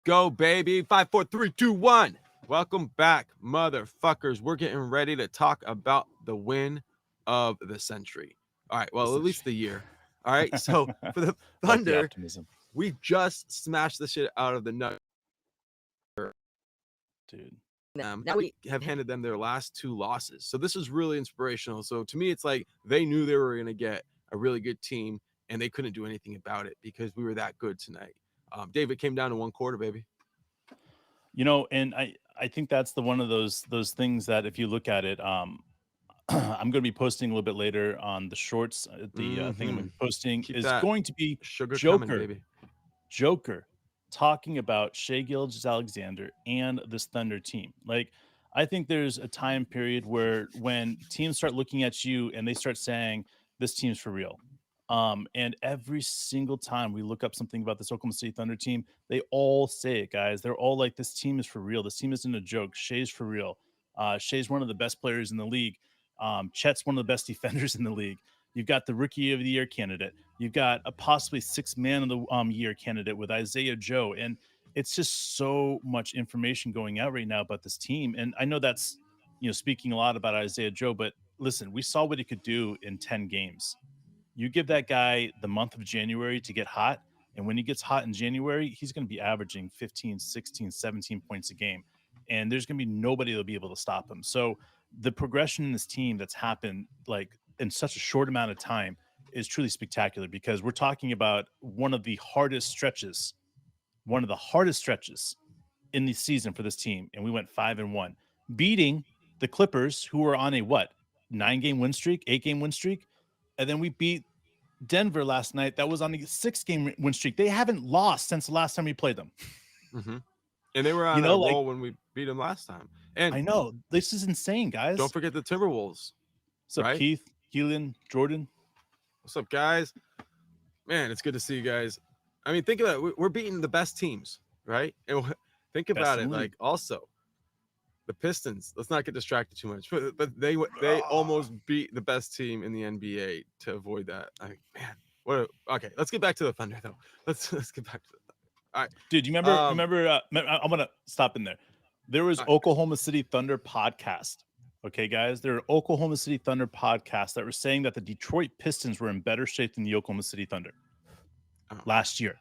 Go, baby. 5, 4, 3, 2, 1. Welcome back, motherfuckers. We're getting ready to talk about the win of the century. All right. Well, at least the year. All right. So for the Like the Thunder, optimism, we just smashed the shit out of the Nuggets. dude. Now we have handed them their last two losses. So this is really inspirational. So to me, it's like they knew they were going to get a really good team, and they couldn't do anything about it because we were that good tonight. David came down to one quarter, baby. And I think that's the one of those things that if you look at it, I'm going to be posting a little bit later on the shorts. The thing I'm going to be posting Keep is that going to be sugar coming, Joker, baby. Joker, talking about Shai Gilgeous-Alexander and this Thunder team. Like, I think there's a time period where when teams start looking at you and they start saying this team's for real. And every single time we look up something about this Oklahoma City Thunder team, they all say it, guys. They're all like, this team is for real. This team isn't a joke. Shai's for real. Shai's one of the best players in the league. Chet's one of the best defenders in the league. You've got the Rookie of the Year candidate. You've got a possibly Sixth Man of the Year candidate with Isaiah Joe. And it's just so much information going out right now about this team. And I know that's, speaking a lot about Isaiah Joe, but listen, we saw what he could do in 10 games. You give that guy the month of January to get hot, and when he gets hot in January, he's going to be averaging 15, 16, 17 points a game. And there's going to be nobody that'll be able to stop him. So the progression in this team that's happened like in such a short amount of time is truly spectacular because we're talking about one of the hardest stretches in the season for this team. And we went 5-1, beating the Clippers, who were on a 9-game win streak, 8-game win streak. And then we beat Denver last night. That was on a 6-game win streak. They haven't lost since the last time we played them. Mm-hmm. And they were on a roll when we beat them last time. And I know this is insane, guys. Don't forget the Timberwolves. What's up, Keith, Keelan, Jordan? What's up, guys? Man, it's good to see you guys. I mean, think about it. We're beating the best teams, right? And think about it. Like also, the Pistons. Let's not get distracted too much, but they almost beat the best team in the NBA to avoid that. Okay, let's get back to the Thunder though. Let's get back to the Thunder. All right, dude. You remember? I'm gonna stop in there. There was Oklahoma City Thunder podcast. Okay, guys, there are Oklahoma City Thunder podcasts that were saying that the Detroit Pistons were in better shape than the Oklahoma City Thunder last year.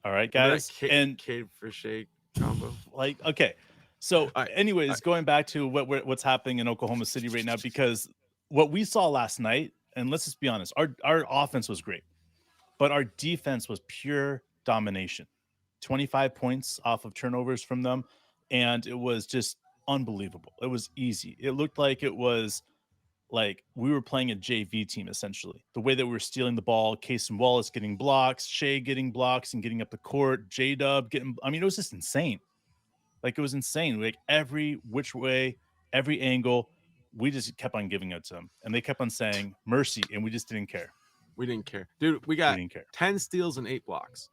All right, guys, and Cade for Shake combo. Like, okay, so anyways, going back to what's happening in Oklahoma City right now, because what we saw last night, and let's just be honest, our offense was great, but our defense was pure domination. 25 points off of turnovers from them, and it was just unbelievable. It was easy. It looked like it was like we were playing a JV team, essentially. The way that we were stealing the ball, Case and Wallace getting blocks, Shai getting blocks and getting up the court, J-Dub getting – I mean, it was just insane. Like, it was insane. Like, every which way, every angle, we just kept on giving it to them. And they kept on saying, mercy, and we just didn't care. We didn't care. Dude, we got 10 steals and 8 blocks.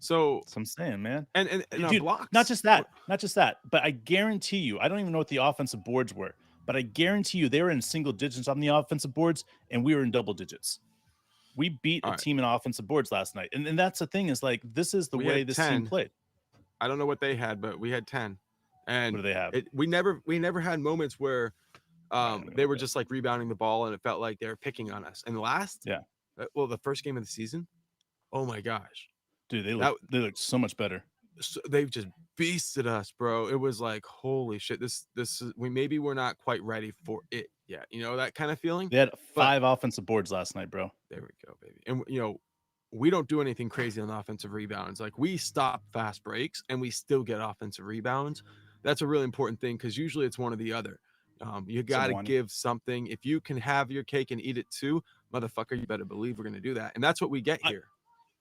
So that's what I'm saying, man. And dude, blocks. Not just that. But I guarantee you, I don't even know what the offensive boards were, but I guarantee you they were in single digits on the offensive boards, and we were in double digits. We beat a team in offensive boards last night. And that's the thing is, like, this is the way this team played. I don't know what they had, but we had 10. And what do they have? We never had moments where they were just like rebounding the ball and it felt like they were picking on us. And the first game of the season, oh my gosh. Dude, they look so much better. So they've just beasted us, bro. It was like, holy shit, this is we're not quite ready for it yet. You know, that kind of feeling. They had 5 offensive boards last night, bro. There we go, baby. And we don't do anything crazy on offensive rebounds. Like, we stop fast breaks and we still get offensive rebounds. That's a really important thing because usually it's one or the other. You got to give something. If you can have your cake and eat it too, motherfucker, you better believe we're going to do that. And that's what we get here.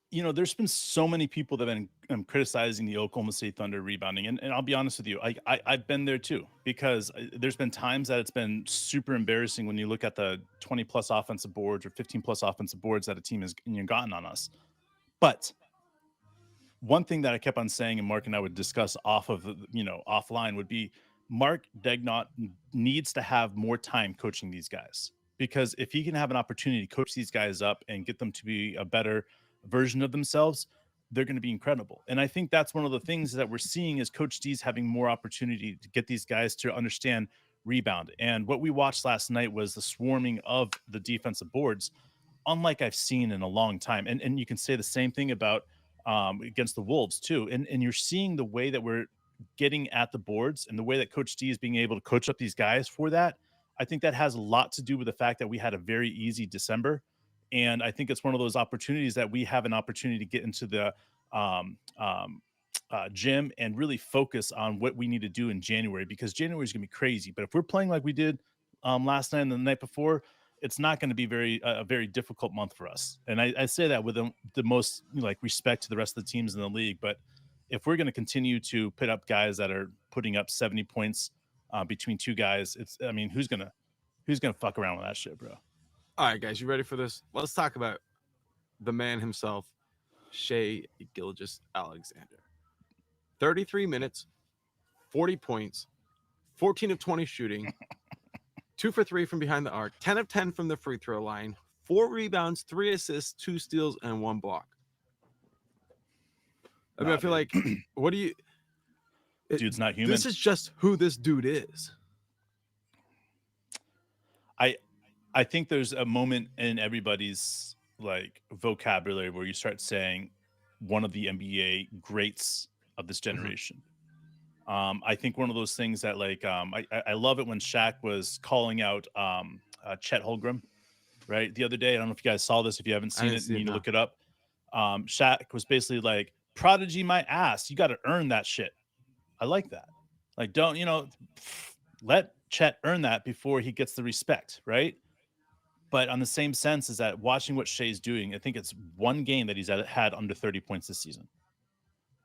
There's been so many people that have been criticizing the Oklahoma City Thunder rebounding. And I'll be honest with you, I've been there too, because there's been times that it's been super embarrassing when you look at the 20-plus offensive boards or 15-plus offensive boards that a team has gotten on us. But one thing that I kept on saying, and Mark and I would discuss offline, would be Mark Daigneault needs to have more time coaching these guys. Because if he can have an opportunity to coach these guys up and get them to be a better version of themselves, they're going to be incredible. And I think that's one of the things that we're seeing is Coach D's having more opportunity to get these guys to understand rebound. And what we watched last night was the swarming of the defensive boards, unlike I've seen in a long time. And you can say the same thing about against the Wolves too. And you're seeing the way that we're getting at the boards and the way that Coach D is being able to coach up these guys for that. I think that has a lot to do with the fact that we had a very easy December. And I think it's one of those opportunities that we have an opportunity to get into the um, um, gym and really focus on what we need to do in January, because January is going to be crazy. But if we're playing like we did last night and the night before, it's not going to be a very difficult month for us. And I say that with the most like respect to the rest of the teams in the league. But if we're going to continue to put up guys that are putting up 70 points between two guys, I mean, who's gonna fuck around with that shit, bro? All right, guys, you ready for this? Let's talk about the man himself, Shai Gilgeous-Alexander. 33 minutes, 40 points, 14 of 20 shooting, 2 for 3 from behind the arc, 10 of 10 from the free throw line, 4 rebounds, 3 assists, 2 steals, and 1 block. I mean, I feel like, what do you... Dude's not human. This is just who this dude is. I think there's a moment in everybody's like vocabulary where you start saying one of the NBA greats of this generation. I think one of those things that like I love it when Shaq was calling out Chet Holmgren, right? The other day, I don't know if you guys saw this. If you haven't seen it, you need to look it up. Shaq was basically like, "Prodigy my ass. You got to earn that shit." I like that. Like, don't let Chet earn that before he gets the respect, right? But on the same sense is that watching what Shai's doing, I think it's one game that he's had under 30 points this season.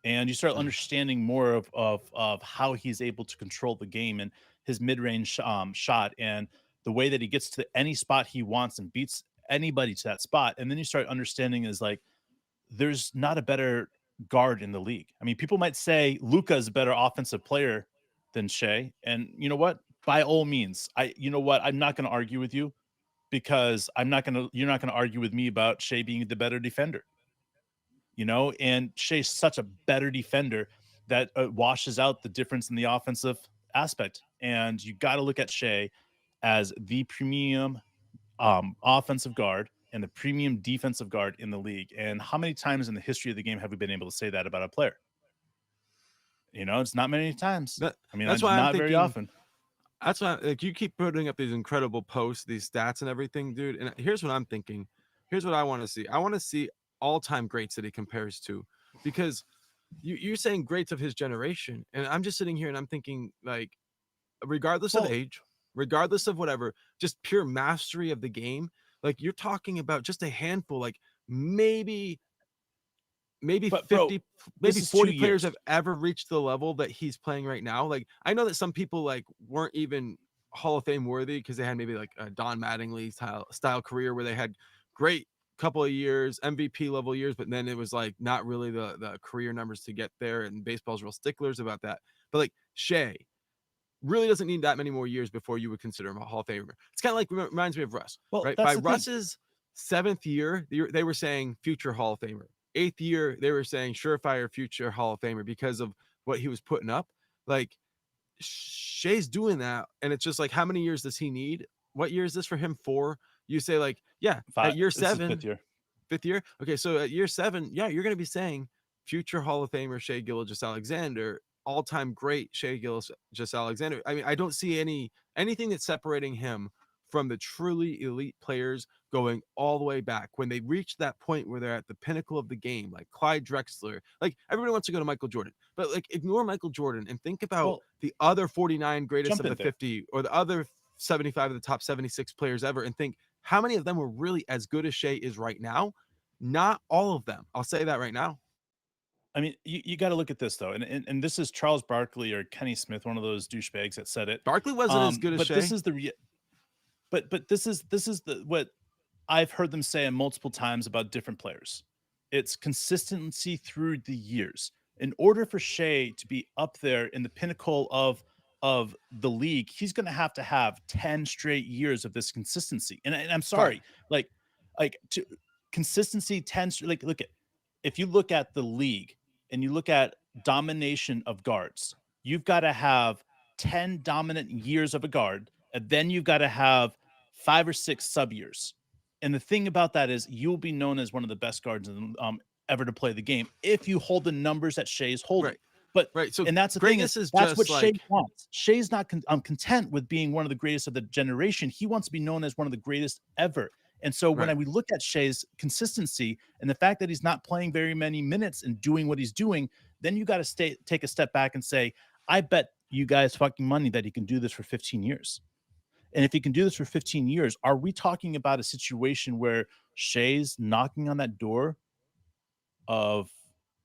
And you start understanding more of how he's able to control the game and his mid-range shot and the way that he gets to any spot he wants and beats anybody to that spot. And then you start understanding is like, there's not a better guard in the league. I mean, people might say Luka is a better offensive player than Shai. And you know what? By all means, I'm not going to argue with you, because you're not going to argue with me about Shai being the better defender, and Shai's such a better defender that washes out the difference in the offensive aspect. And you got to look at Shai as the premium offensive guard and the premium defensive guard in the league. And how many times in the history of the game have we been able to say that about a player? It's not many times. That's why not very often. That's why, like, you keep putting up these incredible posts, these stats and everything, dude. And here's what I'm thinking. Here's what I want to see. I want to see all-time greats that he compares to, because you're saying greats of his generation, and I'm just sitting here and I'm thinking, like, regardless of age, regardless of whatever, just pure mastery of the game. Like, you're talking about just a handful, like maybe But 50, bro, maybe 40 players years. have ever reached the level that he's playing right now. Like, I know that some people like weren't even Hall of Fame worthy because they had maybe like a Don Mattingly style career where they had great couple of years, MVP level years, but then it was like not really the career numbers to get there. And baseball's real sticklers about that. But like Shai really doesn't need that many more years before you would consider him a Hall of Famer. It's kind of like, reminds me of Russ, right? By Russ's 7th year, they were saying future Hall of Famer. 8th year, they were saying surefire future Hall of Famer because of what he was putting up. Like, Shai's doing that, and it's just like, how many years does he need? What year is this for him? 4? You say like, yeah, 5. At year This is 7, 5th year. 5th year. Okay, so at year 7, yeah, you're going to be saying future Hall of Famer Shai Gilgeous-Alexander, all-time great Shai Gilgeous-Alexander. I mean, I don't see anything that's separating him from the truly elite players going all the way back when they reach that point where they're at the pinnacle of the game, like Clyde Drexler. Like, everybody wants to go to Michael Jordan, but like, ignore Michael Jordan and think about the other 49 greatest of the 50 or the other 75 of the top 76 players ever, and think how many of them were really as good as Shai is right now. Not all of them. I'll say that right now. I mean, you got to look at this though, and this is Charles Barkley or Kenny Smith, one of those douchebags that said it. Barkley wasn't as good as Shai. This is but this is what I've heard them say multiple times about different players. It's consistency through the years. In order for Shai to be up there in the pinnacle of the league, he's going to have 10 straight years of this consistency. And I'm sorry, like to consistency 10, like, look at if you look at the league and you look at domination of guards, you've got to have 10 dominant years of a guard, and then you've got to have 5 or 6 sub years. And the thing about that is you'll be known as one of the best guards ever to play the game if you hold the numbers that Shea's holding. Right. But Right. So and that's the thing greatness is is that's what just Shea like wants. Shea's not content with being one of the greatest of the generation. He wants to be known as one of the greatest ever. And so when right. we look at Shea's consistency and the fact that he's not playing very many minutes and doing what he's doing, then you got to take a step back and say, I bet you guys fucking money that he can do this for 15 years. And if he can do this for 15 years, are we talking about a situation where Shea's knocking on that door of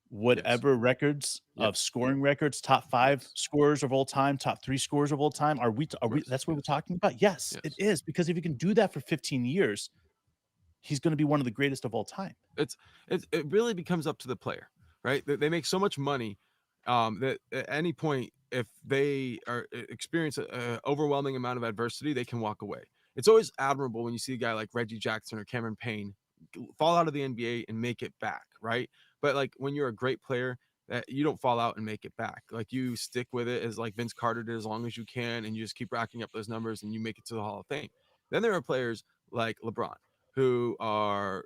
whatever Yes. records Yep. of scoring records, top 5 Yes. scorers of all time, top 3 scorers of all time? Are we Yes. that's what we're Yes. talking about? Yes, it Yes. is, because if you can do that for 15 years, he's going to be one of the greatest of all time. It really becomes up to the player, right? They make so much money that at any point, if they are experience a overwhelming amount of adversity, they can walk away. It's always admirable when you see a guy like Reggie Jackson or Cameron Payne fall out of the NBA and make it back, right? But like when you're a great player, that you don't fall out and make it back. Like you stick with it, as like Vince Carter did, as long as you can, and you just keep racking up those numbers and you make it to the Hall of Fame. Then there are players like LeBron who are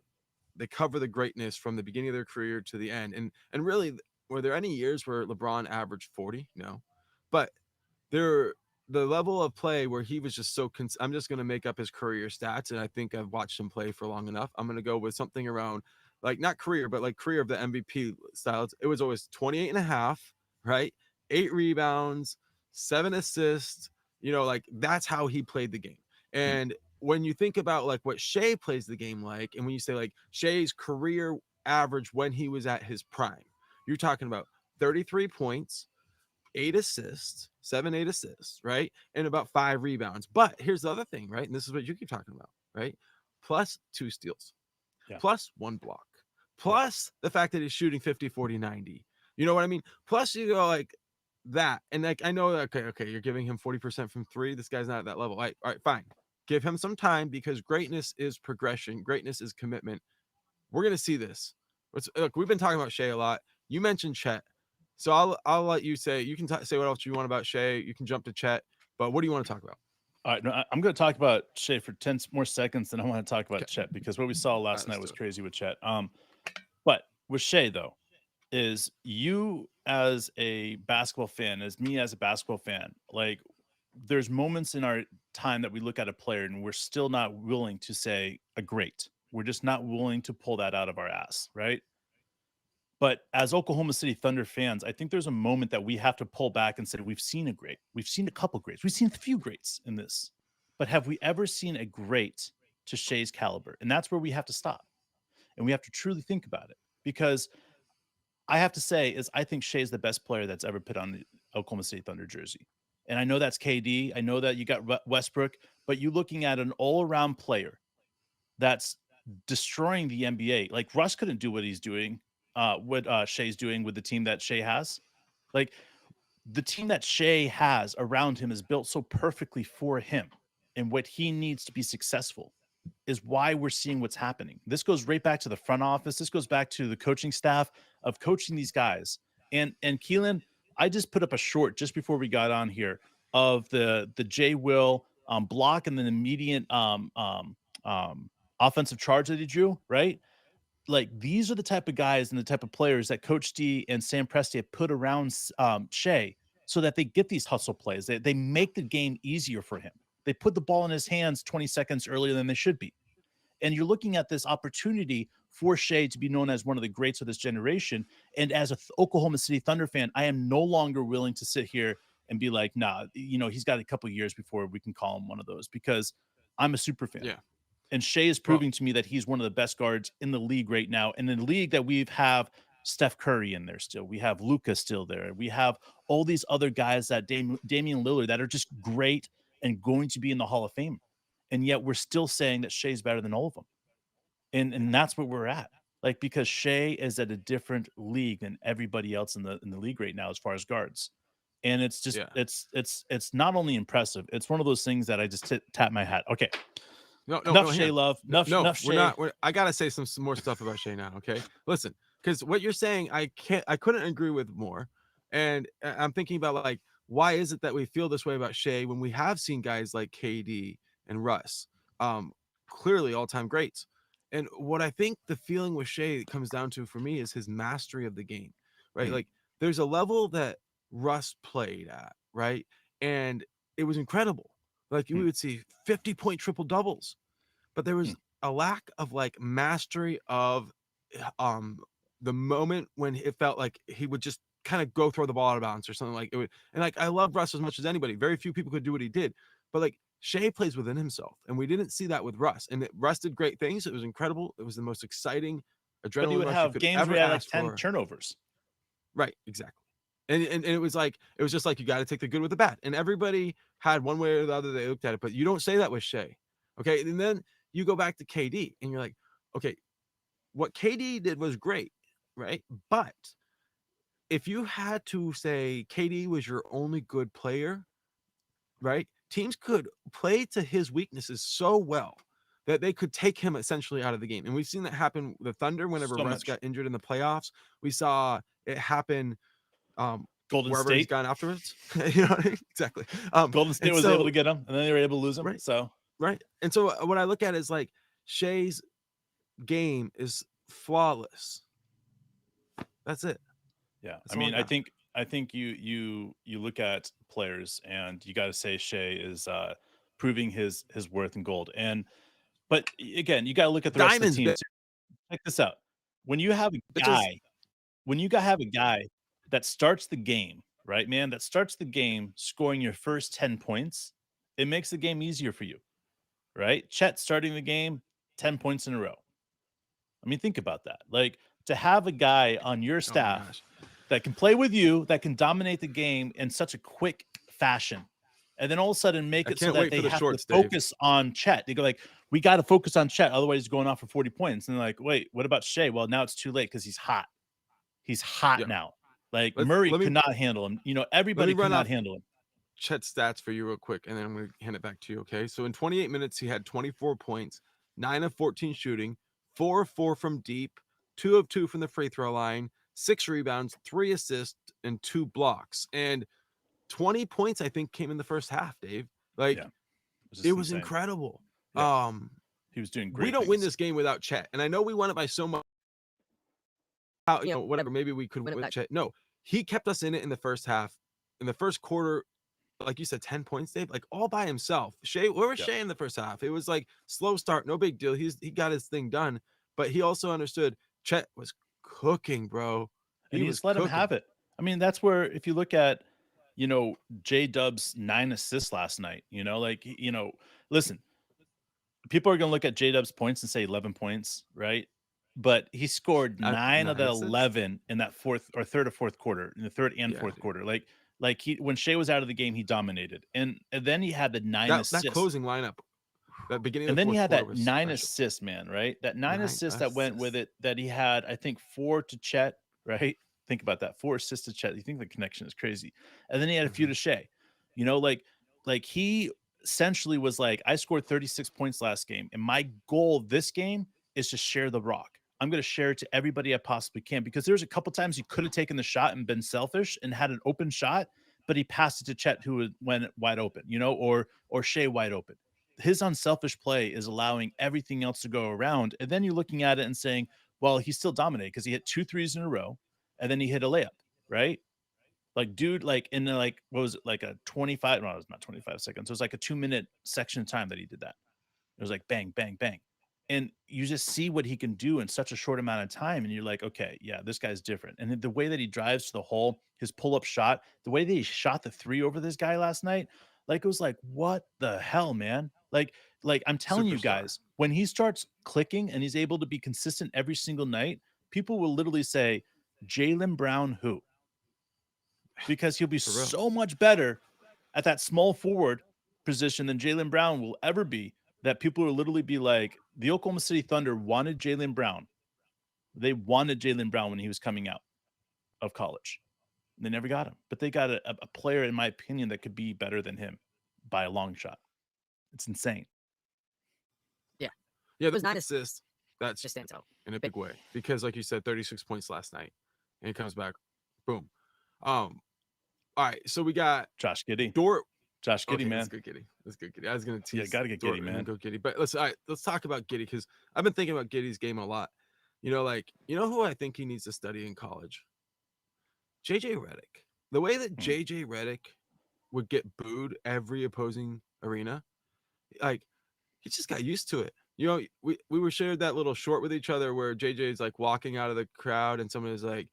they cover the greatness from the beginning of their career to the end. And really, were there any years where LeBron averaged 40? No. But there the level of play where he was just so I'm just going to make up his career stats, and I think I've watched him play for long enough. I'm going to go with something around like not career, but like career of the MVP styles. It was always 28 and a half, right? 8 rebounds, 7 assists, like that's how he played the game. And when you think about like what Shea plays the game like, and when you say like Shea's career average when he was at his prime, you're talking about 33 points, 8 assists, 8 assists, right? And about 5 rebounds. But here's the other thing, right? And this is what you keep talking about, right? Plus 2 steals, plus 1 block, plus the fact that he's shooting 50, 40, 90. You know what I mean? Plus you go like that. And like, I know, okay, you're giving him 40% from 3. This guy's not at that level. All right, fine. Give him some time, because greatness is progression. Greatness is commitment. We're going to see this. Look, we've been talking about Shea a lot. You mentioned Chet. So I'll let you say, you can say what else you want about Shea. You can jump to Chet, but what do you want to talk about? All right, no, I'm going to talk about Shea for 10 more seconds, then I want to talk about Okay. Chet, because what we saw last night was crazy with Chet. But with Shea, though, is you as a basketball fan, as me as a basketball fan, like there's moments in our time that we look at a player and we're still not willing to say a great. We're just not willing to pull that out of our ass, right? But as Oklahoma City Thunder fans, I think there's a moment that we have to pull back and say, we've seen a great. We've seen a couple greats. We've seen a few greats in this. But have we ever seen a great to Shea's caliber? And that's where we have to stop. And we have to truly think about it. Because I have to say is I think Shea's the best player that's ever put on the Oklahoma City Thunder jersey. And I know that's KD. I know that you got Westbrook. But you're looking at an all-around player that's destroying the NBA. Like Russ couldn't do what he's doing. What Shea's doing with the team that Shea has. Like the team that Shea has around him is built so perfectly for him and what he needs to be successful is why we're seeing what's happening. This goes right back to the front office. This goes back to the coaching staff of coaching these guys. And Keelan, I just put up a short just before we got on here of the Jay Will block and then immediate offensive charge that he drew, right? Like these are the type of guys and the type of players that Coach D and Sam Presti have put around Shea so that they get these hustle plays. They make the game easier for him. They put the ball in his hands 20 seconds earlier than they should be. And you're looking at this opportunity for Shea to be known as one of the greats of this generation. And as a Oklahoma City Thunder fan, I am no longer willing to sit here and be like, nah, he's got a couple of years before we can call him one of those, because I'm a super fan. Yeah. And Shea is proving to me that he's one of the best guards in the league right now. And in the league that we have Steph Curry in there still. We have Luka still there. We have all these other guys that Damian Lillard that are just great and going to be in the Hall of Fame. And yet we're still saying that Shea's better than all of them. And that's where we're at. Like, because Shea is at a different league than everybody else in the league right now as far as guards. And it's just it's not only impressive. It's one of those things that I just tap my hat. Okay. Enough Shea love. Enough Shea. I gotta say some more stuff about Shea now. Okay, listen. because what you're saying, I couldn't agree with more. And I'm thinking about like, why is it that we feel this way about Shea when we have seen guys like KD and Russ, um, clearly all-time greats. And what I think the feeling with Shea comes down to for me is his mastery of the game, right? Hmm. Like there's a level that Russ played at, right? And it was incredible. Like you Hmm. would see 50-point triple doubles, but there Hmm. was a lack of like mastery of um the moment when it felt like he would just kind of go throw the ball out of bounds or something like it would. And like I love Russ as much as anybody. Very few people could do what he did, but like Shea plays within himself, and we didn't see that with Russ. And Russ did great things. It was incredible. It was the most exciting But he adrenaline would rush you have could games where ever he had like ask 10 for. turnovers. Right, exactly. And it was like it was just like you got to take the good with the bad. And everybody had one way or the other they looked at it, but you don't say that with Shea. Okay, and then you go back to KD, and you're like, okay, what KD did was great, right? But if you had to say KD was your only good player, right? Teams could play to his weaknesses so well that they could take him essentially out of the game. And we've seen that happen with the Thunder whenever So Russ much. got injured in the playoffs. We saw it happen um Golden wherever he's State. gone afterwards. You know what I mean? Exactly. Golden State And was able so to get him, and then they were able to lose him. right, So right. And so what I look at is like Shea's game is flawless. That's it. yeah, I That's all I mean, got. I think you look at players, and you got to say Shea is proving his worth in gold. And but again, you got to look at the rest of the Diamonds, team too. Check this out. When you have a bitches. guy, when you got have a guy that starts the game, right, man, that starts the game scoring your first 10 points, it makes the game easier for you, right? Chet starting the game, 10 points in a row. I mean, think about that. Like to have a guy on your Oh my staff gosh. that can play with you, that can dominate the game in such a quick fashion. And then all of a sudden make I it so can't that wait they for the have to shorts, Dave. focus on Chet. They go like, we got to focus on Chet. Otherwise he's going off for 40 points. And they're like, wait, what about Shea? Well, now it's too late because he's hot. He's hot Yeah. now. Like Let's Murray let could me not handle him. You know, let me everybody could run not off handle him. Chet's stats for you real quick, and then I'm gonna hand it back to you. Okay. So in 28 minutes, he had 24 points, 9 of 14 shooting, 4 of 4 from deep, 2 of 2 from the free throw line, 6 rebounds, 3 assists, and 2 blocks. And 20 points, I think, came in the first half, Dave. Yeah. Like It was it just was insane. incredible. Yeah. He was doing We great don't win things. this game without Chet. And I know we won it by so much. How, whatever, maybe we could win Chet. No, he kept us in it in the first half. In the first quarter, like you said, 10 points, Dave, like all by himself. Where was Yeah. Shea in the first half? It was like slow start, no big deal. He got his thing done, but he also understood Chet was cooking, bro. And He you was just let him cooking. have it. I mean, that's where if you look at, you know, J Dub's 9 assists last night, you know, like, you know, listen, people are going to look at J Dub's points and say 11 points, right? But he scored 9 of the 9 assists. 11 in that fourth or third or fourth quarter, in the third and Yeah, fourth dude. quarter. Like he when Shea was out of the game, he dominated. And then he had the 9 That assists. closing lineup, that beginning of And the then he fourth had quarter that was 9 special. assists, man, right? That 9 9 assists that went with assists. it, that he had, I think, 4 to Chet, right? Think about that. 4 assists to Chet. You think the connection is crazy. And then he had a few Mhm. to Shea. You know, like he essentially was like, I scored 36 points last game, and my goal this game is to share the rock. I'm going to share it to everybody I possibly can, because there's a couple times he could have taken the shot and been selfish and had an open shot, but he passed it to Chet, who went wide open, you know, or Shea wide open. His unselfish play is allowing everything else to go around. And then you're looking at it and saying, well, he still dominated because he hit 2 threes in a row, and then he hit a layup, right? Like, dude, like in the, like, what was it, like a 25? No, it was not 25 seconds. It was like a 2-minute section of time that he did that. It was like bang, bang, bang. And you just see what he can do in such a short amount of time. And you're like, okay, yeah, this guy's different. And then the way that he drives to the hole, his pull-up shot, the way that he shot the 3 over this guy last night, like it was like, what the hell, man? Like I'm telling you Superstar. guys, when he starts clicking and he's able to be consistent every single night, people will literally say, Jaylen Brown who? Because he'll be For real. so much better at that small forward position than Jaylen Brown will ever be, that people will literally be like, the Oklahoma City Thunder wanted Jaylen Brown. They wanted Jaylen Brown when he was coming out of college. They never got him, but they got a player, in my opinion, that could be better than him by a long shot. It's insane. Yeah, those 9 assists. That's just stands out in a big way because, like you said, 36 points last night, and he comes back, boom. All right, so we got Josh Giddey. Dort. Josh Giddey, Okay, man. that's good, Giddey. That's good, Giddey. I was gonna tease. Got to get Dort Giddey, and then man. go Giddey, but let's talk about Giddey because I've been thinking about Giddey's game a lot. Like who I think he needs to study in college? JJ Redick. The way that JJ Redick would get booed every opposing arena, like he just got used to it. We were shared that little short with each other where JJ's like walking out of the crowd and someone is like,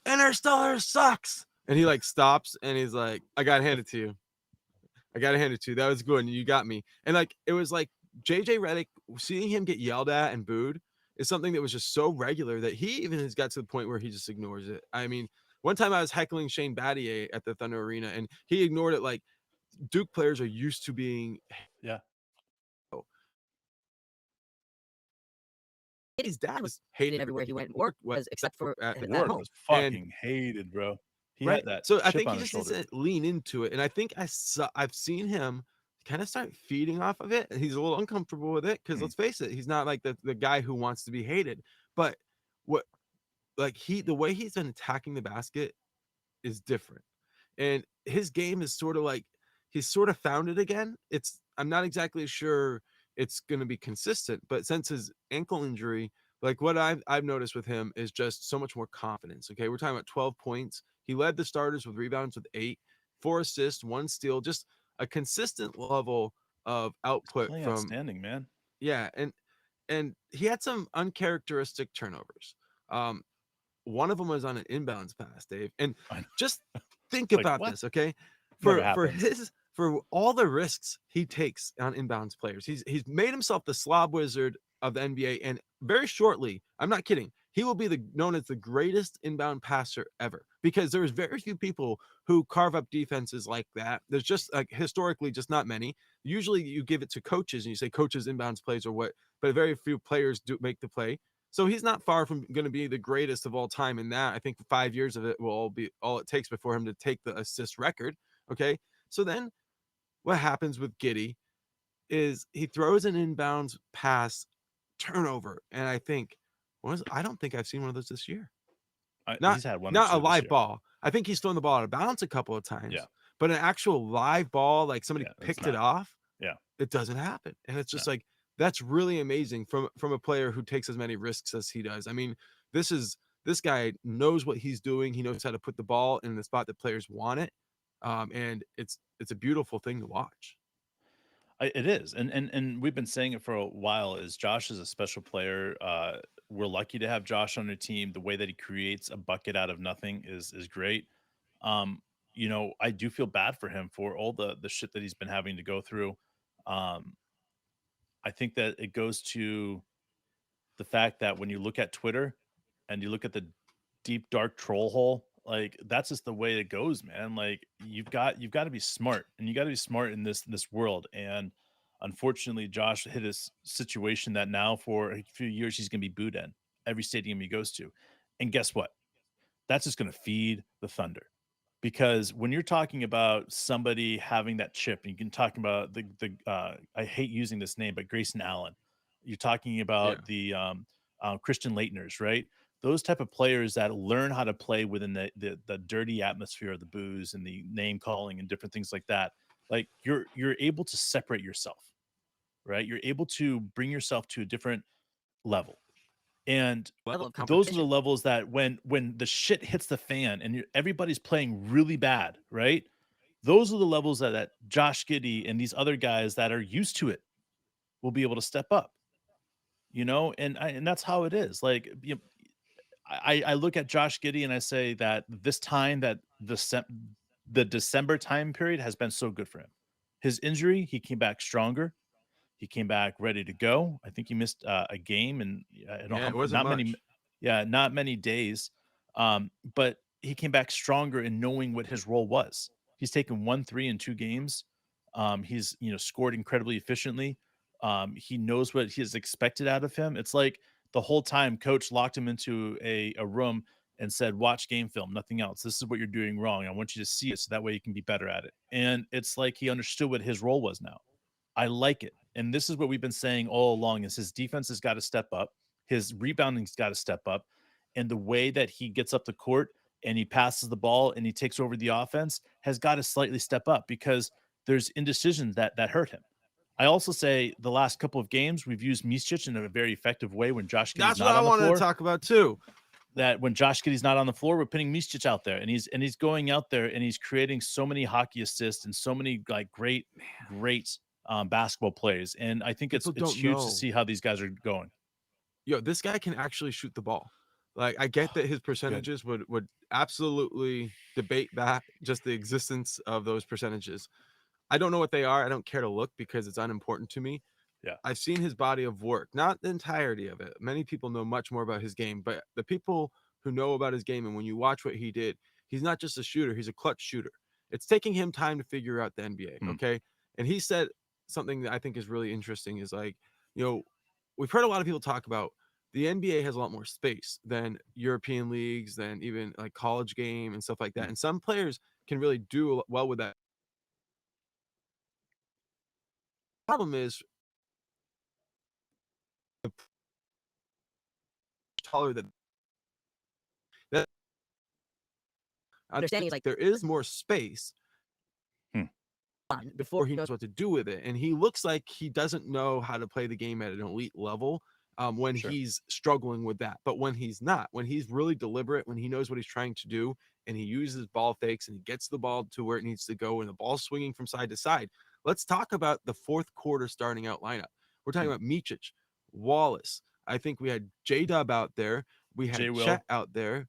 Interstellar sucks. And he like stops and he's like, I gotta hand it to you. I gotta hand it to you. That was good. And you got me. And like it was like JJ Redick, seeing him get yelled at and booed is something that was just so regular that he even has got to the point where he just ignores it. I mean, one time I was heckling Shane Battier at the Thunder Arena and he ignored it. Like Duke players are used to being his dad was hated everywhere he went and worked, except for at work. Was fucking hated, bro. He had that. So I chip think on he his just needs shoulder. to lean into it, and I think I've seen him kind of start feeding off of it. He's a little uncomfortable with it because let's face it, he's not like the guy who wants to be hated. But what like the way he's been attacking the basket is different, and his game is sort of like he's sort of found it again. I'm not exactly sure it's going to be consistent, but since his ankle injury, like what I've noticed with him is just so much more confidence. Okay, we're talking about 12 points. He led the starters with rebounds with 8, 4 assists, 1 steal, just a consistent level of output Playing from outstanding, man. Yeah, and he had some uncharacteristic turnovers. One of them was on an inbounds pass, Dave. And just think like, about what? this, okay? Never For all the risks he takes on inbounds players, he's made himself the slob wizard of the NBA, and very shortly, I'm not kidding, he will be known as the greatest inbound passer ever because there's very few people who carve up defenses like that. There's just like historically just not many. Usually you give it to coaches and you say coaches inbounds plays or what, but very few players do make the play. So he's not far from going to be the greatest of all time in that. I think 5 years of it will all be all it takes before him to take the assist record. Okay. So then what happens with Giddey is he throws an inbounds pass turnover. And I don't think I've seen one of those this year. He's had one not or two a live this year. ball. I think he's thrown the ball out of bounds a couple of times. Yeah. But an actual live ball, like somebody picked it off. Yeah. It doesn't happen. And it's just like, that's really amazing from a player who takes as many risks as he does. I mean, this guy knows what he's doing. He knows how to put the ball in the spot that players want it. And it's a beautiful thing to watch. It is. And we've been saying it for a while is Josh is a special player. We're lucky to have Josh on our team. The way that he creates a bucket out of nothing is great. I do feel bad for him for all the shit that he's been having to go through. I think that it goes to the fact that when you look at Twitter and you look at the deep dark troll hole, like that's just the way it goes, man. Like you've got to be smart, and you got to be smart in this world. And unfortunately, Josh hit a situation that now for a few years he's going to be booed in every stadium he goes to. And guess what? That's just going to feed the Thunder. Because when you're talking about somebody having that chip, and you can talk about the I hate using this name, but Grayson Allen, you're talking about the Christian Leitners, right? Those type of players that learn how to play within the dirty atmosphere of the booze and the name calling and different things like that. Like you're able to separate yourself, right? You're able to bring yourself to a different level. And those are the levels that when the shit hits the fan and everybody's playing really bad, right? Those are the levels that Josh Giddey and these other guys that are used to it will be able to step up, and that's how it is. Like, I look at Josh Giddey and I say that this time that the December time period has been so good for him. His injury, he came back stronger. He came back ready to go. I think he missed a game, and I don't it wasn't not much. not many days. But he came back stronger in knowing what his role was. He's taken 1 3 in 2 games. He's scored incredibly efficiently. He knows what he is expected out of him. It's like the whole time coach locked him into a room and said, watch game film, nothing else. This is what you're doing wrong. I want you to see it so that way you can be better at it. And it's like he understood what his role was now. I like it. And this is what we've been saying all along is his defense has got to step up. His rebounding's got to step up. And the way that he gets up the court and he passes the ball and he takes over the offense has got to slightly step up, because there's indecisions that hurt him. I also say the last couple of games, we've used Micic in a very effective way when Josh Giddey's That's what not I on the wanted floor. to talk about too. That when Josh Giddey's not on the floor, we're putting Micic out there, and he's going out there and he's creating so many hockey assists and so many like great basketball plays. And I think it's huge to see how these guys are going. Yo, this guy can actually shoot the ball. Like, I get that his percentages would absolutely debate that, just the existence of those percentages. I don't know what they are. I don't care to look because it's unimportant to me. Yeah. I've seen his body of work, not the entirety of it. Many people know much more about his game, but the people who know about his game, and when you watch what he did, he's not just a shooter, he's a clutch shooter. It's taking him time to figure out the NBA, okay? And he said something that I think is really interesting is like, we've heard a lot of people talk about the NBA has a lot more space than European leagues, than even like college game and stuff like that. And some players can really do well with that. Problem is taller than that. Understanding is like there is more space before he knows what to do with it, and he looks like he doesn't know how to play the game at an elite level when he's struggling with that. But when he's not, when he's really deliberate, when he knows what he's trying to do, and he uses ball fakes and he gets the ball to where it needs to go, and the ball's swinging from side to side. Let's talk about the fourth quarter starting out lineup. We're talking about Micic, Wallace. I think we had J-Dub out there. We had Chet out there.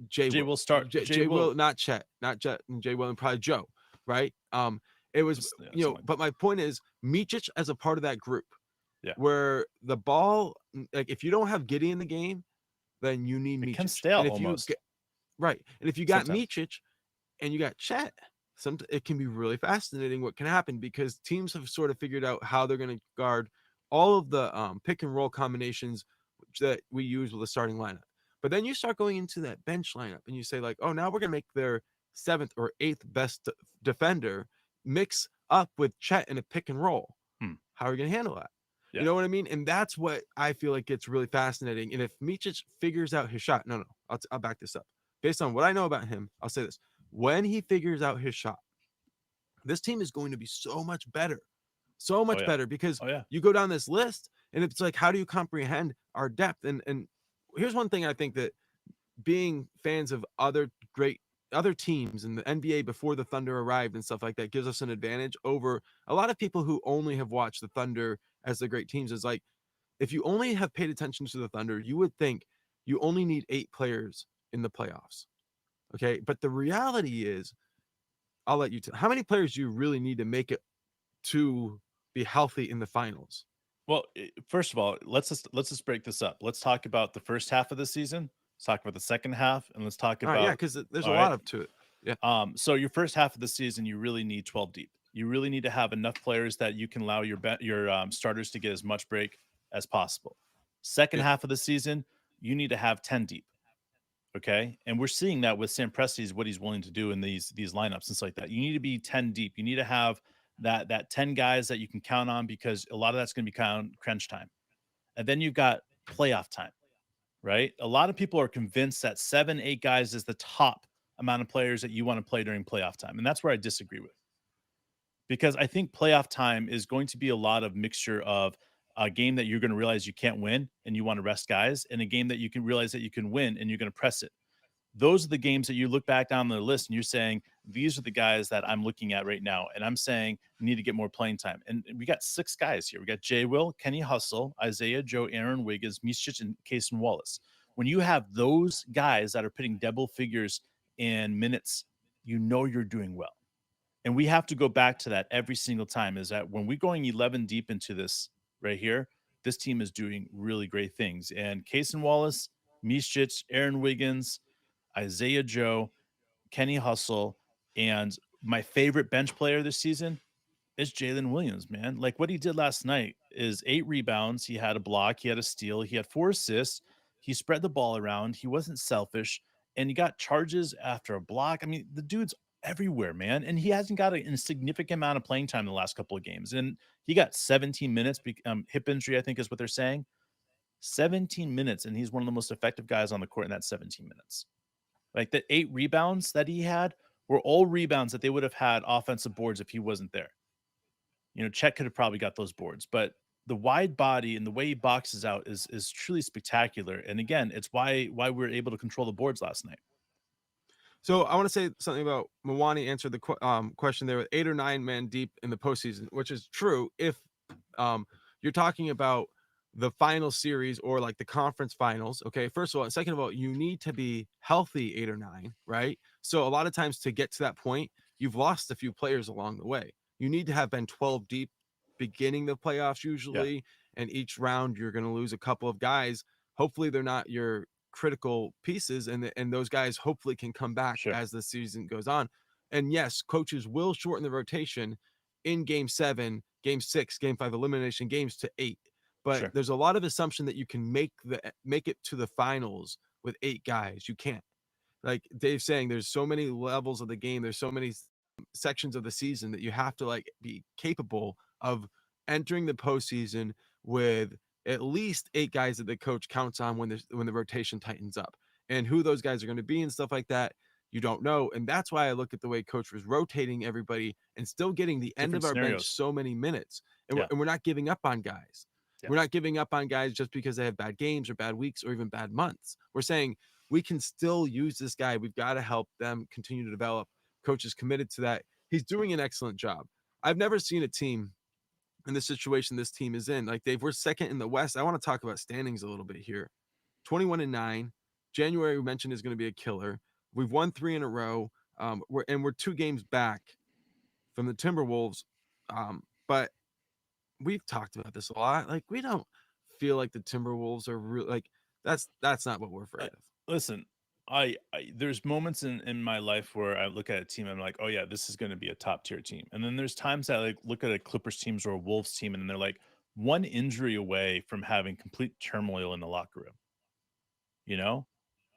J will start. J will, not Chet, not Jet, and J will, and probably Joe, right? It was, but my point is Micic as a part of that group, where the ball, like if you don't have Giddey in the game, then you need Micic. It can stale almost. Right, and if you got Micic and you got Chet, it can be really fascinating what can happen, because teams have sort of figured out how they're going to guard all of the pick and roll combinations that we use with the starting lineup. But then you start going into that bench lineup and you say like, oh, now we're going to make their 7th or 8th best defender mix up with Chet in a pick and roll. How are you going to handle that? You know what I mean? And that's what I feel like gets really fascinating. And if Micic figures out his shot, I'll back this up. Based on what I know about him, I'll say this. When he figures out his shot, this team is going to be so much better. So much better, because you go down this list and it's like, how do you comprehend our depth? And here's one thing I think that being fans of other teams in the NBA before the Thunder arrived and stuff like that gives us an advantage over a lot of people who only have watched the Thunder as the great teams. Is like, if you only have paid attention to the Thunder, you would think you only need 8 players in the playoffs. Okay. But the reality is, I'll let you tell, how many players do you really need to make it to be healthy in the finals? Well, first of all, let's just break this up. Let's talk about the first half of the season. Let's talk about the second half, and let's talk about because there's a lot of to it. Yeah. So your first half of the season, you really need 12 deep. You really need to have enough players that you can allow your starters to get as much break as possible. Second half of the season, you need to have 10 deep. Okay, and we're seeing that with Sam Presti's what he's willing to do in these lineups and stuff like that. You need to be 10 deep. You need to have that 10 guys that you can count on, because a lot of that's going to be crunch time. And then you've got playoff time, right? A lot of people are convinced that 7-8 guys is the top amount of players that you want to play during playoff time. And that's where I disagree with, because I think playoff time is going to be a lot of mixture of a game that you're going to realize you can't win and you want to rest guys, and a game that you can realize that you can win and you're going to press it. Those are the games that you look back down the list and you're saying, these are the guys that I'm looking at right now. And I'm saying, you need to get more playing time. And we got 6 guys here. We got J. Will, Kenny Hustle, Isaiah Joe, Aaron Wiggins, Micic, and Cason Wallace. When you have those guys that are putting double figures in minutes, you know you're doing well. And we have to go back to that every single time, is that when we're going 11 deep into this right here, this team is doing really great things. And Cason Wallace, Micic, Aaron Wiggins, Isaiah Joe, Kenny Hustle, and my favorite bench player this season is Jalen Williams, man. Like what he did last night is 8 rebounds. He had a block. He had a steal. He had 4 assists. He spread the ball around. He wasn't selfish. And he got charges after a block. I mean, the dude's everywhere, man. And he hasn't got a significant amount of playing time in the last couple of games. And he got 17 minutes, hip injury, I think is what they're saying. 17 minutes, and he's one of the most effective guys on the court in that 17 minutes. Like the 8 rebounds that he had were all rebounds that they would have had offensive boards if he wasn't there. Chet could have probably got those boards, but the wide body and the way he boxes out is truly spectacular. And again, it's why we were able to control the boards last night. So I want to say something about Mwani answered the question there with 8 or 9 men deep in the postseason, which is true if you're talking about the final series or like the conference finals. Okay, first of all, and second of all, you need to be healthy 8 or 9, right? So a lot of times to get to that point, you've lost a few players along the way. You need to have been 12 deep beginning the playoffs usually, and each round you're going to lose a couple of guys. Hopefully they're not your critical pieces, and those guys hopefully can come back as the season goes on. And yes, coaches will shorten the rotation in game 7, game 6, game 5 elimination games to 8. But there's a lot of assumption that you can make it to the finals with 8 guys. You can't. Like Dave's saying, there's so many levels of the game. There's so many sections of the season that you have to like be capable of entering the postseason with at least 8 guys that the coach counts on when the rotation tightens up. And who those guys are going to be and stuff like that, you don't know. And that's why I look at the way coach was rotating everybody and still getting the end of our bench so many minutes. And we're not giving up on guys. We're not giving up on guys just because they have bad games or bad weeks or even bad months. We're saying we can still use this guy. We've got to help them continue to develop. Coach is committed to that. He's doing an excellent job. I've never seen a team in the situation this team is in. Like Dave, we're second in the West. I want to talk about standings a little bit here. 21-9. January we mentioned is going to be a killer. We've won 3 in a row. We're 2 games back from the Timberwolves. But we've talked about this a lot. Like we don't feel like the Timberwolves are real. Like that's not what we're afraid of. Listen, I there's moments in my life where I look at a team and I'm like, oh yeah, this is going to be a top tier team. And then there's times that I like look at a Clippers teams or a Wolves team and they're like one injury away from having complete turmoil in the locker room.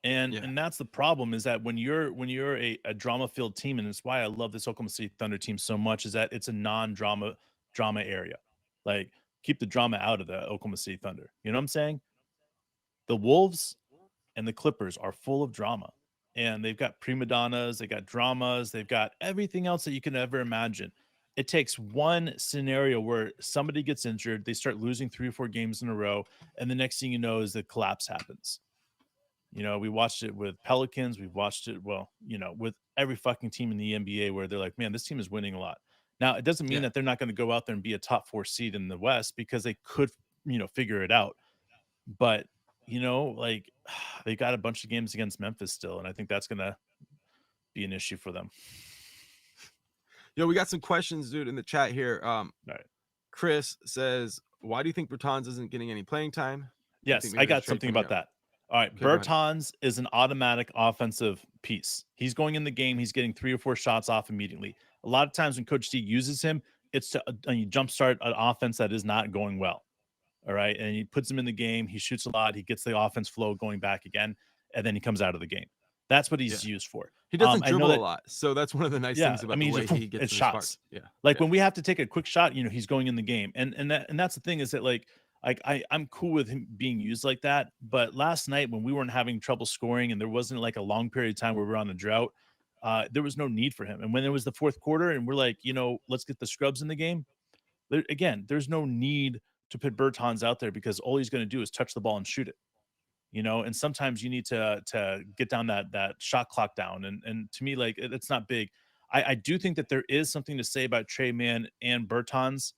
And that's the problem, is that when you're a drama filled team, and it's why I love this Oklahoma City Thunder team so much, is that it's a drama area. Like keep the drama out of the Oklahoma City Thunder. You know what I'm saying? The Wolves and the Clippers are full of drama, and they've got prima donnas, they got dramas, they've got everything else that you can ever imagine. It takes one scenario where somebody gets injured, they start losing 3 or 4 games in a row, and the next thing you know is the collapse happens. We watched it with Pelicans. We've watched it, with every fucking team in the NBA where they're like, man, this team is winning a lot. Now, it doesn't mean that they're not going to go out there and be a top 4 seed in the West, because they could, figure it out. But, like they got a bunch of games against Memphis still. And I think that's going to be an issue for them. We got some questions, dude, in the chat here. All right. Chris says, why do you think Bertans isn't getting any playing time? Yes, I got something about that. All right, okay, Bertans is an automatic offensive piece. He's going in the game. He's getting 3 or 4 shots off immediately. A lot of times when Coach D uses him, it's to jumpstart an offense that is not going well. All right, and he puts him in the game. He shoots a lot. He gets the offense flow going back again, and then he comes out of the game. That's what he's used for. He doesn't dribble a lot, so that's one of the nice things about the way he gets shots. When we have to take a quick shot, he's going in the game, and that's the thing, is that like I'm cool with him being used like that. But last night when we weren't having trouble scoring and there wasn't like a long period of time where we were on a drought, there was no need for him. And when it was the 4th quarter and we're like, let's get the scrubs in the game, there's no need to put Bertans out there, because all he's going to do is touch the ball and shoot it. And sometimes you need to get down that shot clock down. And to me, like, it's not big. I do think that there is something to say about Tre Mann and Bertans.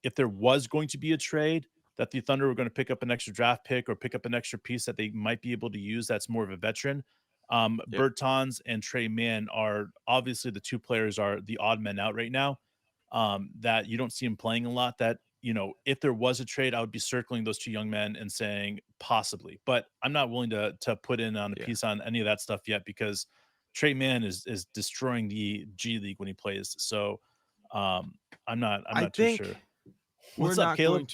If there was going to be a trade that the Thunder were going to pick up an extra draft pick or pick up an extra piece that they might be able to use that's more of a veteran, Bertans and Tre Mann are obviously the 2 players are the odd men out right now, that you don't see him playing a lot. That, if there was a trade, I would be circling those 2 young men and saying possibly. But I'm not willing to put in on a piece on any of that stuff yet, because Tre Mann is destroying the G League when he plays. So I'm not too sure. What's up, Caleb?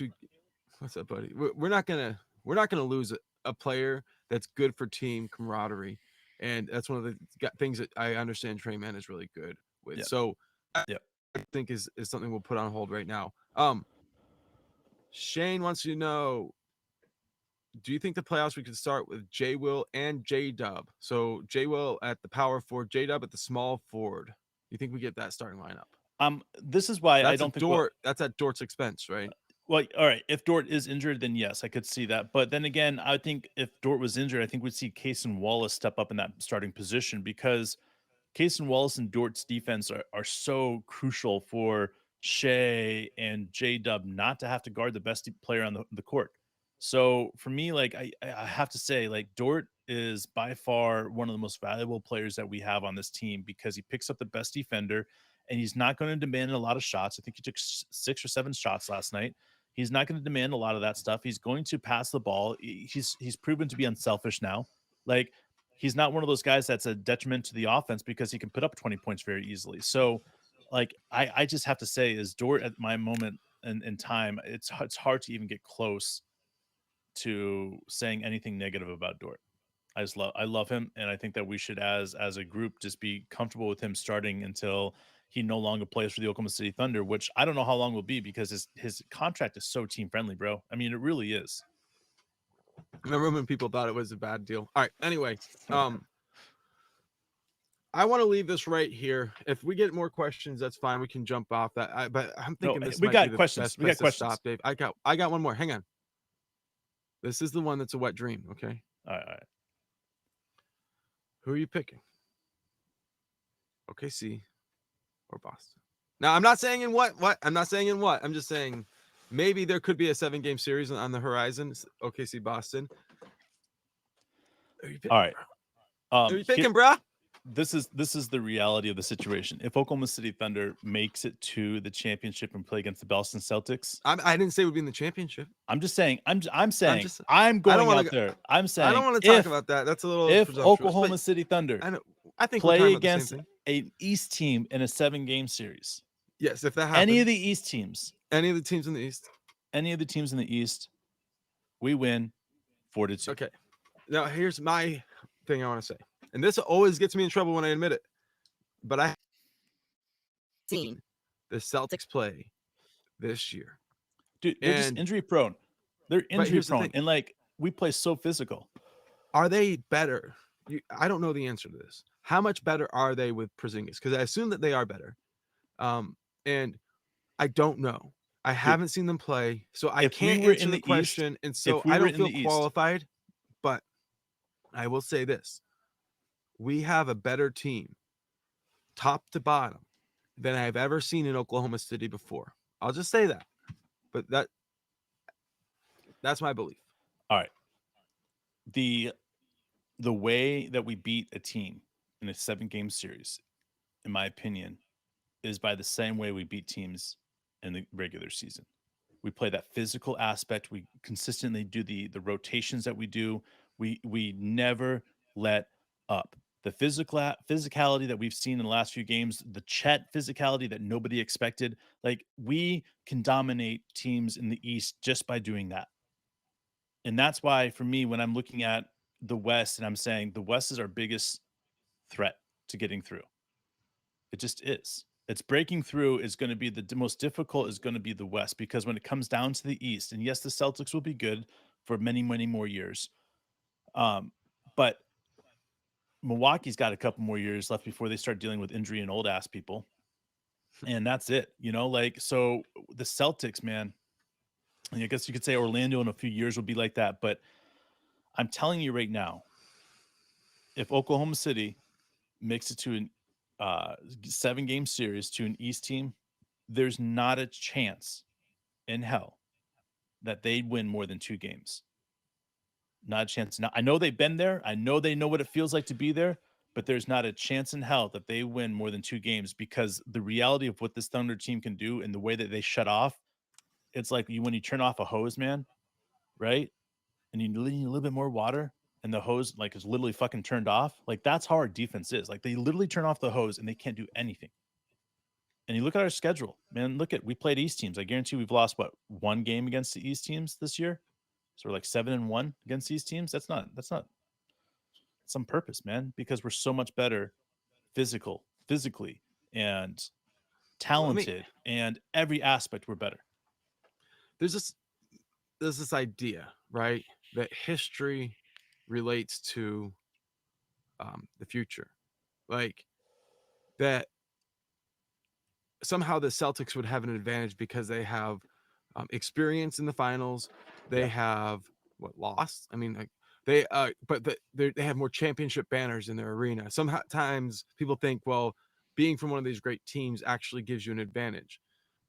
What's up, buddy? We're not gonna lose a player that's good for team camaraderie, and that's one of the things that I understand Tre Mann is really good with. So I think is something we'll put on hold right now. Shane wants to know, do you think the playoffs we could start with J Will and J Dub? So J Will at the power forward, J Dub at the small forward. You think we get that starting lineup? This is why I don't think that's at Dort's expense, right? Well, all right. If Dort is injured, then yes, I could see that. But then again, I think if Dort was injured, I think we'd see Case and Wallace step up in that starting position because Case and Wallace and Dort's defense are so crucial for Shea and J Dub not to have to guard the best player on the court. So for me, like I have to say, like Dort is by far one of the most valuable players that we have on this team because he picks up the best defender and he's not going to demand a lot of shots. I think he took 6 or 7 shots last night. He's not going to demand a lot of that stuff. He's going to pass the ball. He's proven to be unselfish now. Like he's not one of those guys that's a detriment to the offense because he can put up 20 points very easily. So like I just have to say is Dort at my moment in time, it's hard to even get close to saying anything negative about Dort. I love him, and I think that we should as a group just be comfortable with him starting until he no longer plays for the Oklahoma City Thunder, which I don't know how long will be because his contract is so team friendly, bro. I mean, it really is. I remember when people thought it was a bad deal. All right. Anyway, I want to leave this right here. If we get more questions, that's fine. We can jump off that. But I'm thinking this might be the questions. best place to stop, Dave. I got one more. Hang on. This is the one that's a wet dream. Okay. All right. Who are you picking? OKC or Boston? Now, I'm not saying in what. I'm not saying in what. I'm just saying maybe there could be a 7-game series on the horizon. OKC Boston. Who are you picking, all right. Who are you picking, bro? This is the reality of the situation. If Oklahoma City Thunder makes it to the championship and play against the Boston Celtics, I didn't say it would be in the championship. I'm just saying. I'm saying. I'm going out there. I'm saying. I don't want to talk about that. That's a little. If Oklahoma City Thunder, I think play against an East team in a 7-game series. Yes, if that happens. Any of the East teams. Any of the teams in the East. Any of the teams in the East, we win 4-2. Okay. Now here's my thing I want to say. And this always gets me in trouble when I admit it. But I seen the Celtics play this year. Dude, they're just injury prone. They're injury prone. And like we play so physical. Are they better? I don't know the answer to this. How much better are they with Porzingis? Because I assume that they are better. And I don't know. I haven't seen them play. So I can't answer the question. And so I don't feel qualified. But I will say this. We have a better team, top to bottom, than I've ever seen in Oklahoma City before. I'll just say that. But that's my belief. All right. The way that we beat a team in a 7-game series, in my opinion, is by the same way we beat teams in the regular season. We play that physical aspect. We consistently do the rotations that we do. We never let up. The physicality that we've seen in the last few games, the Chet physicality that nobody expected, like we can dominate teams in the East just by doing that. And that's why, for me, when I'm looking at the West and I'm saying the West is our biggest threat to getting through, it just is. It's breaking through is going to be the most difficult is going to be the West because when it comes down to the East, and yes, the Celtics will be good for many, many more years. But Milwaukee's got a couple more years left before they start dealing with injury and old ass people. And that's it, like, so the Celtics, man, I guess you could say Orlando in a few years will be like that. But I'm telling you right now, if Oklahoma City makes it to an 7-game series to an East team, there's not a chance in hell that they'd win more than 2 games. Not a chance. Now, I know they've been there. I know they know what it feels like to be there, but there's not a chance in hell that they win more than 2 games because the reality of what this Thunder team can do and the way that they shut off, it's like when you turn off a hose, man, right? And you need a little bit more water and the hose like is literally fucking turned off. Like that's how our defense is. Like they literally turn off the hose and they can't do anything. And you look at our schedule, man, we played East teams. I guarantee we've lost 1 game against the East teams this year. So we're like 7-1 against these teams. That's not some purpose, man, because we're so much better physically and talented and every aspect we're better. There's this idea, right? that history relates to the future. Like that somehow the Celtics would have an advantage because they have experience in the finals. They have what lost? I mean, like they have more championship banners in their arena. Sometimes people think, well, being from one of these great teams actually gives you an advantage.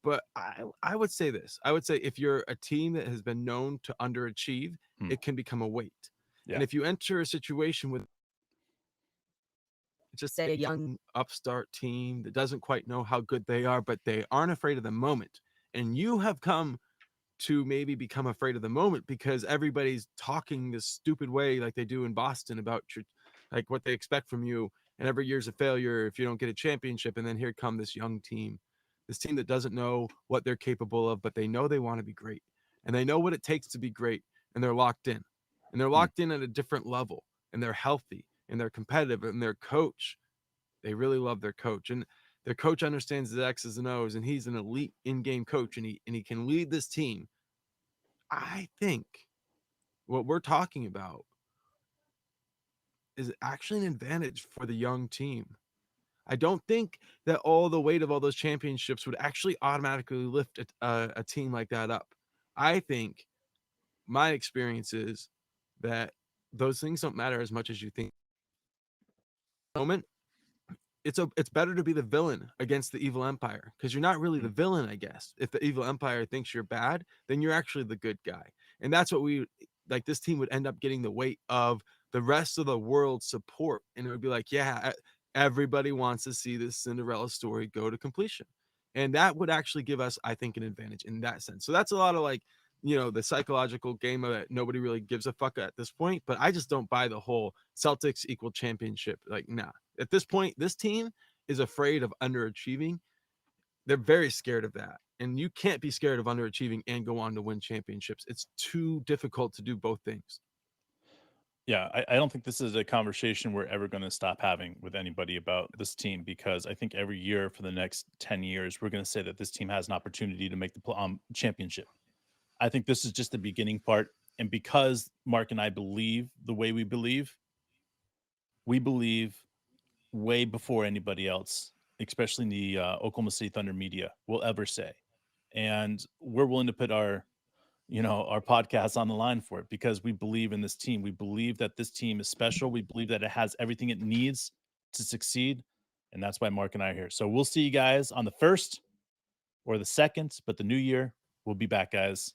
But I would say this. I would say if you're a team that has been known to underachieve, it can become a weight. Yeah. And if you enter a situation with just say a young upstart team that doesn't quite know how good they are, but they aren't afraid of the moment, and you have come to maybe become afraid of the moment because everybody's talking this stupid way like they do in Boston about your, like what they expect from you, and every year's a failure if you don't get a championship. And then here come this young team, this team that doesn't know what they're capable of, but they know they want to be great, and they know what it takes to be great, and they're locked in, and they're locked in at a different level, and they're healthy, and they're competitive, and their coach, they really love their coach, and their coach understands the X's and O's, and he's an elite in-game coach, and he can lead this team. I think what we're talking about is actually an advantage for the young team. I don't think that all the weight of all those championships would actually automatically lift a team like that up. I think my experience is that those things don't matter as much as you think. Moment, it's better to be the villain against the evil empire, because you're not really the villain. I guess if the evil empire thinks you're bad, then you're actually the good guy. And that's what we like. This team would end up getting the weight of the rest of the world's support, and it would be like, yeah, everybody wants to see this Cinderella story go to completion, and that would actually give us, I think, an advantage in that sense. So that's a lot of like, the psychological game of it. Nobody really gives a fuck at this point, but I just don't buy the whole Celtics equal championship. Like, nah. At this point, this team is afraid of underachieving. They're very scared of that. And you can't be scared of underachieving and go on to win championships. It's too difficult to do both things. Yeah, I don't think this is a conversation we're ever going to stop having with anybody about this team, because I think every year for the next 10 years, we're going to say that this team has an opportunity to make the championship. I think this is just the beginning part. And because Mark and I believe the way we believe way before anybody else, especially in the Oklahoma City Thunder media, will ever say. And we're willing to put our podcast on the line for it, because we believe in this team. We believe that this team is special. We believe that it has everything it needs to succeed. And that's why Mark and I are here. So we'll see you guys on the 1st or the 2nd, but the new year, we'll be back, guys.